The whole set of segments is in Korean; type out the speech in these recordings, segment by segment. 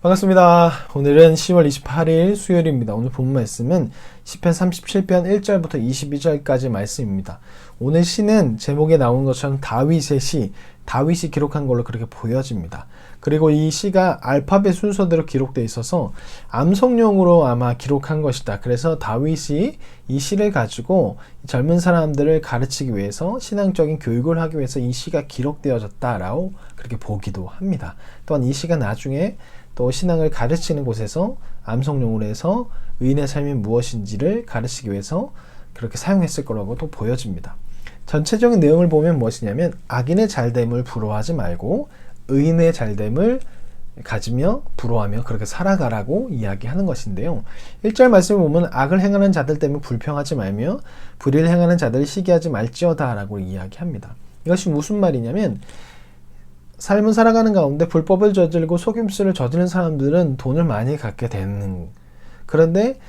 반갑습니다. 오늘은 10월 28일 수요일입니다. 오늘 본 말씀은 시편 37편 1절부터 22절까지 말씀입니다. 오늘 시는 제목에 나온 것처럼 다윗의 시, 다윗이 기록한 걸로 그렇게 보여집니다. 그리고 이 시가 알파벳 순서대로 기록되어 있어서 암송용으로 아마 기록한 것이다. 그래서 다윗이 이 시를 가지고 젊은 사람들을 가르치기 위해서 신앙적인 교육을 하기 위해서 이 시가 기록되어졌다라고 그렇게 보기도 합니다. 또한 이 시가 나중에 또 신앙을 가르치는 곳에서 암송용으로 해서 의인의 삶이 무엇인지를 가르치기 위해서 그렇게 사용했을 거라고 또 보여집니다. 전체적인 내용을 보면 무엇이냐면 악인의 잘됨을 부러워하지 말고 의인의 잘됨을 가지며 부러워하며 그렇게 살아가라고 이야기하는 것인데요. 1절 말씀을 보면 악을 행하는 자들 때문에 불평하지 말며 불의를 행하는 자들을 시기하지 말지어다 라고 이야기합니다. 이것이 무슨 말이냐면 삶을 살아가는 가운데 불법을 저지르고 속임수를 저지르는 사람들은 돈을 많이 갖게 되는, 그런데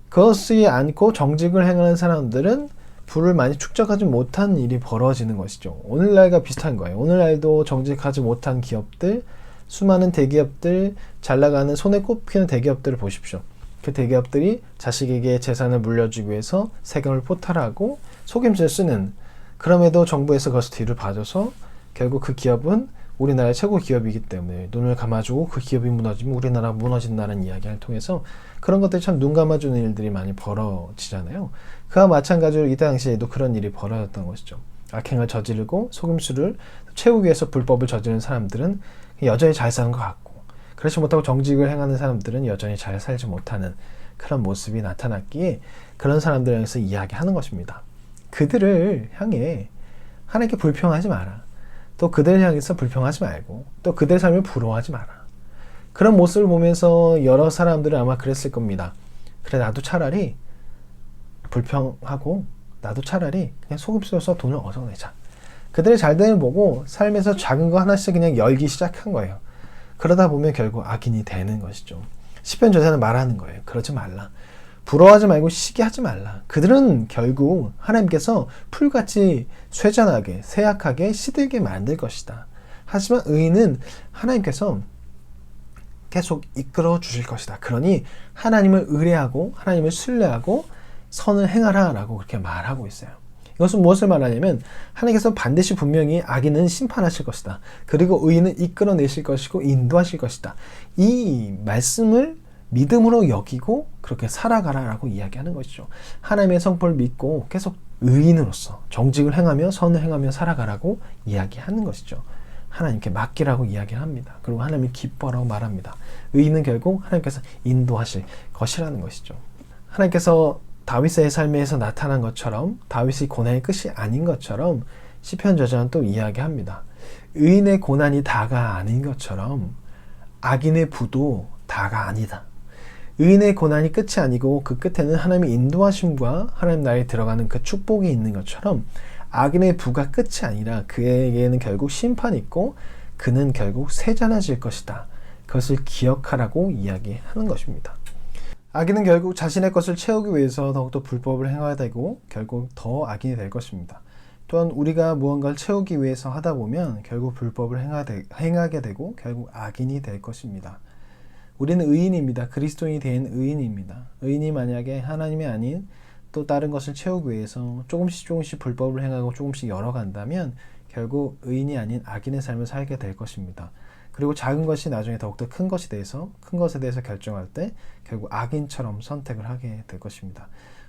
그것이 않고 정직을 행하는 사람들은 부를 많이 축적하지 못한 일이 벌어지는 것이죠. 오늘날과 비슷한 거예요. 오늘날도 정직하지 못한 기업들, 수많은 대기업들, 잘나가는 손에 꼽히는 대기업들을 보십시오. 그 대기업들이 자식에게 재산을 물려주기 위해서 세금을 포탈하고 속임수를 쓰는, 그럼에도 정부에서 그것을 뒤를 봐줘서 결국 그 기업은 우리나라의 최고 기업이기 때문에 눈을 감아주고 그 기업이 무너지면 우리나라가 무너진다는 이야기를 통해서 그런 것들이 참 눈 감아주는 일들이 많이 벌어지잖아요. 그와 마찬가지로 이때 당시에도 그런 일이 벌어졌던 것이죠. 악행을 저지르고 속임수를 채우기 위해서 불법을 저지르는 사람들은 여전히 잘 사는 것 같고, 그렇지 못하고 정직을 행하는 사람들은 여전히 잘 살지 못하는 그런 모습이 나타났기에 그런 사람들을 향해서 이야기하는 것입니다. 그들을 향해 하나님께 불평하지 마라. 또 그들을 향해서 불평하지 말고 또 그들의 삶을 부러워하지 마라. 그런 모습을 보면서 여러 사람들은 아마 그랬을 겁니다. 그래, 나도 차라리 불평하고 나도 차라리 그냥 속임수를 써 돈을 얻어내자. 그들의 잘됨을 보고 삶에서 작은 거 하나씩 그냥 열기 시작한 거예요. 그러다 보면 결국 악인이 되는 것이죠. 시편 저자는 말하는 거예요. 그러지 말라. 부러워하지 말고 시기하지 말라. 그들은 결국 하나님께서 풀같이 쇠잔하게 쇠약하게 시들게 만들 것이다. 하지만 의인은 하나님께서 계속 이끌어 주실 것이다. 그러니 하나님을 의뢰하고 하나님을 신뢰하고 선을 행하라 라고 그렇게 말하고 있어요. 이것은 무엇을 말하냐면 하나님께서 반드시 분명히 악인은 심판하실 것이다. 그리고 의인은 이끌어내실 것이고 인도하실 것이다. 이 말씀을 믿음으로 여기고 그렇게 살아가라라고 이야기하는 것이죠. 하나님의 성품을 믿고 계속 의인으로서 정직을 행하며 선을 행하며 살아가라고 이야기하는 것이죠. 하나님께 맡기라고 이야기합니다. 그리고 하나님이 기뻐라고 말합니다. 의인은 결국 하나님께서 인도하실 것이라는 것이죠. 하나님께서 다윗의 삶에서 나타난 것처럼 다윗의 고난의 끝이 아닌 것처럼 시편 저자는 또 이야기합니다. 의인의 고난이 다가 아닌 것처럼 악인의 부도 다가 아니다. 의인의 고난이 끝이 아니고 그 끝에는 하나님의 인도하심과 하나님 나라에 들어가는 그 축복이 있는 것처럼 악인의 부가 끝이 아니라 그에게는 결국 심판이 있고 그는 결국 세잔해질 것이다. 그것을 기억하라고 이야기하는 것입니다. 악인은 결국 자신의 것을 채우기 위해서 더욱더 불법을 행해야 되고 결국 더 악인이 될 것입니다. 또한 우리가 무언가를 채우기 위해서 하다 보면 결국 불법을 행하게 되고 결국 악인이 될 것입니다. 우리는 의인입니다. 그리스도인이 된 의인입니다. 의인이 만약에 하나님이 아닌 또 다른 것을 채우기 위해서 조금씩 불법을 행하고 조금씩 열어간다면 결국 의인이 아닌 악인의 삶을 살게 될 것입니다. 그리고 작은 것이 나중에 더욱더 큰 것에 대해서 결정할 때 결국 악인처럼 선택을 하게 될 것입니다.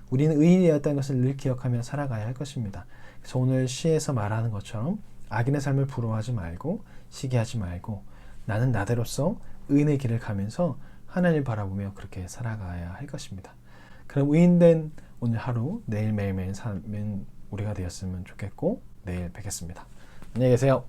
우리는 의인이었다는 것을 늘 기억하며 살아가야 할 것입니다. 그래서 오늘 시에서 말하는 것처럼 악인의 삶을 부러워하지 말고 시기하지 말고 나는 나대로서 의인의 길을 가면서 하나님을 바라보며 그렇게 살아가야 할 것입니다. 그럼 의인된 오늘 하루 내일 매일매일 사는 우리가 되었으면 좋겠고 내일 뵙겠습니다. 안녕히 계세요.